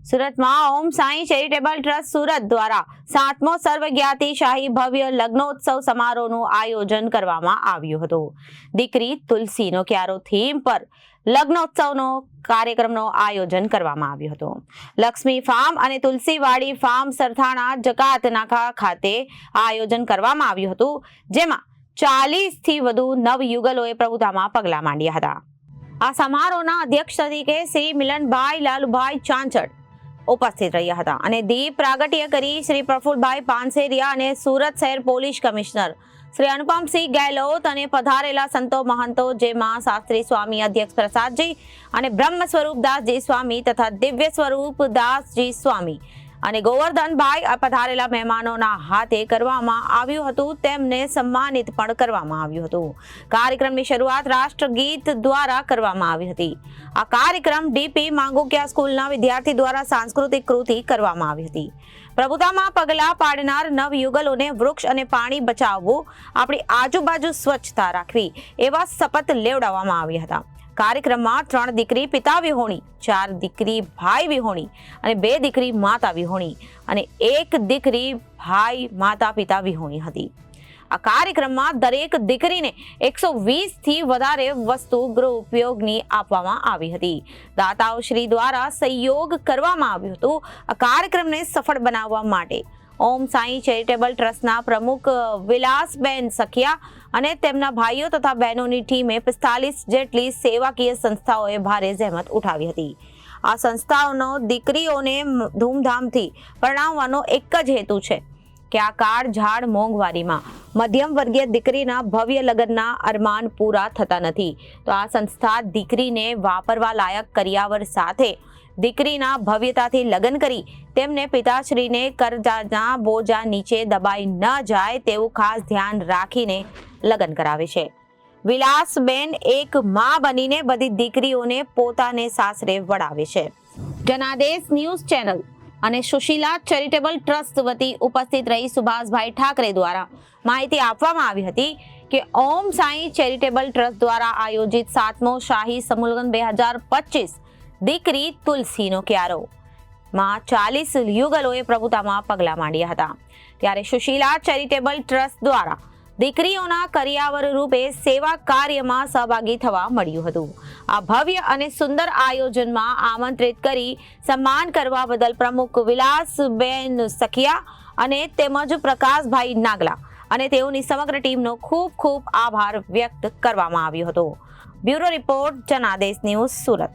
સુરતમાં ઓમ Sai charitable trust Surat દ્વારા 7મો સર્વજ્ઞાતિ શાહી ભવ્ય લગ્નોત્સવ સમારોહનું આયોજન કરવામાં આવ્યું હતું. દીકરી તુલસીનો ક્યારો થીમ પર લગ્નોત્સવનો કાર્યક્રમનું આયોજન કરવામાં આવ્યું હતું. લક્ષ્મી ફાર્મ અને તુલસીવાડી ફાર્મ સરથાણા જકાત નાકા ખાતે આયોજન કરવામાં આવ્યું હતું, જેમાં 40થી વધુ નવયુગલોએ પ્રભુતામાં પગલાં માંડ્યા હતા. આ સમારોહના અધ્યક્ષ તરીકે શ્રી મિલનભાઈ લાલુભાઈ ચાંચડ ઉપસ્થિત રહ્યા હતા અને દીપ પ્રાગટ્ય કરી શ્રી પ્રફુલભાઈ પાનસેરિયા અને સુરત શહેર પોલીસ કમિશનર શ્રી અનુપમસિંહ ગેહલોત અને પધારેલા સંતો મહંતો જેમાં શાસ્ત્રી સ્વામી અધ્યક્ષ પ્રસાદજી અને બ્રહ્મ સ્વરૂપ દાસજી સ્વામી તથા દિવ્ય સ્વરૂપ દાસજી સ્વામી અને ગોવર્ધનભાઈ પધારેલા મહેમાનોના હાથે કરવામાં આવ્યું હતું. તેમને સન્માનિત પણ કરવામાં આવ્યું હતું. કાર્યક્રમની શરૂઆત રાષ્ટ્રગીત દ્વારા કરવામાં આવી હતી. આ કાર્યક્રમ ડીપી માંગુકિયા સ્કૂલના વિદ્યાર્થી દ્વારા સાંસ્કૃતિક કૃતિ કરવામાં આવી હતી. પ્રભુતામાં પગલાં પાડનાર નવયુગલોને વૃક્ષ અને પાણી બચાવવું, આપણી આજુબાજુ સ્વચ્છતા રાખવી એવા શપથ લેવડાવવામાં આવ્યા હતા. કાર્યક્રમમાં 3 દીકરી પિતા વિહોણી, 4 દીકરી ભાઈ વિહોણી અને 2 દીકરી માતા વિહોણી અને 1 દીકરી ભાઈ માતા પિતા વિહોણી હતી. આ કાર્યક્રમમાં દરેક દીકરીને 120થી વધારે વસ્તુ ગૃહ ઉપયોગની આપવામાં આવી હતી. દાતાઓ શ્રી દ્વારા સહયોગ કરવામાં આવ્યું હતું. આ કાર્યક્રમને સફળ બનાવવા માટે ઓમ સાંઈ ચેરિટેબલ ટ્રસ્ટના પ્રમુખ વિલાસબેન સખિયા અને તેમના ભાઈઓ તથા બહેનોની ટીમે 45 જેટલી સેવાકીય સંસ્થાઓએ ભારે જહેમત ઉઠાવી હતી. આ સંસ્થાઓનો દીકરીઓને ધૂમધામથી પરણાવવાનો એક જ હેતુ છે કે આ કાળઝાળ મોંઘવારીમાં મધ્યમ વર્ગીય દીકરીના ભવ્ય લગ્નના અરમાન પૂરા થતા નથી, તો આ સંસ્થા દીકરીને વાપરવા લાયક કરિયાવર સાથે દીકરીના ભવ્યતાથી લગ્ન કરી તેમને પિતાશ્રીને કરજાના બોજા નીચે દબાઈ ન જાય તેવું ખાસ ધ્યાન રાખીને લગ્ન કરાવે છે. વિલાસબેન એક મા બનીને બધી દીકરીઓને પોતાને સાસરે વડાવે છે. જનાદેશ ન્યૂઝ ચેનલ અને સુશીલા ચેરિટેબલ ટ્રસ્ટ વતી ઉપસ્થિત રહી સુભાષભાઈ ઠાકરે દ્વારા માહિતી આપવામાં આવી હતી કે ઓમ સાંઈ ચેરિટેબલ ટ્રસ્ટ દ્વારા આયોજિત 7મો શાહી સમૂહલગ્ન 2025 દીકરી તુલસીનો ક્યારો માં 40 યુગલોએ પ્રભુતામાં પગલાં માંડ્યા હતા. ત્યારે સુશીલા ચેરિટેબલ ટ્રસ્ટ દ્વારા દીકરીઓના કરિયાવર રૂપે સેવા કાર્યમાં સહભાગી થવા મળ્યું હતું. આ ભવ્ય અને સુંદર આયોજનમાં આમંત્રિત કરી સન્માન કરવા બદલ પ્રમુખ વિલાસબેન સખિયા અને તેમજ પ્રકાશભાઈ નાગલા અને તેઓની સમગ્ર ટીમનો ખૂબ ખૂબ આભાર વ્યક્ત કરવામાં આવ્યો હતો. Bureau report, Janadesh news, Surat.